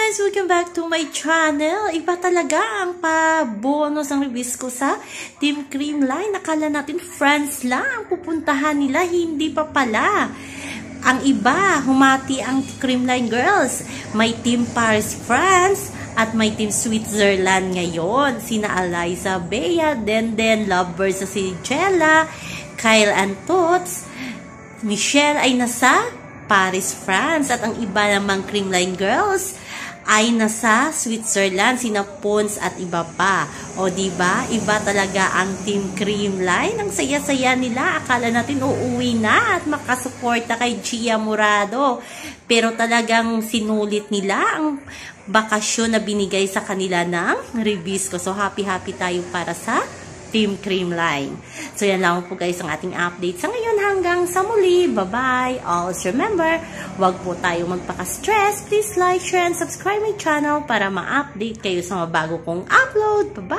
guys! Welcome back to my channel. Iba talaga ang pa-bonus ang reviews ko sa Team Creamline. Nakala natin friends lang ang pupuntahan nila. Hindi pa pala. Ang iba, humati ang Creamline girls. May Team Paris France at may Team Switzerland ngayon. Sina Eliza, Bea, Denden, Lovebirds sa si Jella, Kyle and Toots. Michelle ay nasa Paris, France. At ang iba namang Creamline girls ay nasa Switzerland, sina Pons at iba pa. O diba, iba talaga ang Team Creamline. Ang saya-saya nila. Akala natin uuwi na at makasuporta kay Gia Morado. Pero talagang sinulit nila ang bakasyon na binigay sa kanila ng reviews ko. So happy-happy tayo para sa Team Creamline. So yan lang po guys ang ating update sa ngayon hanggang sa muli. Bye-bye. Always remember, wag po tayo magpaka-stress. Please like, share, and subscribe my channel para ma-update kayo sa mga bago kong upload. Bye-bye.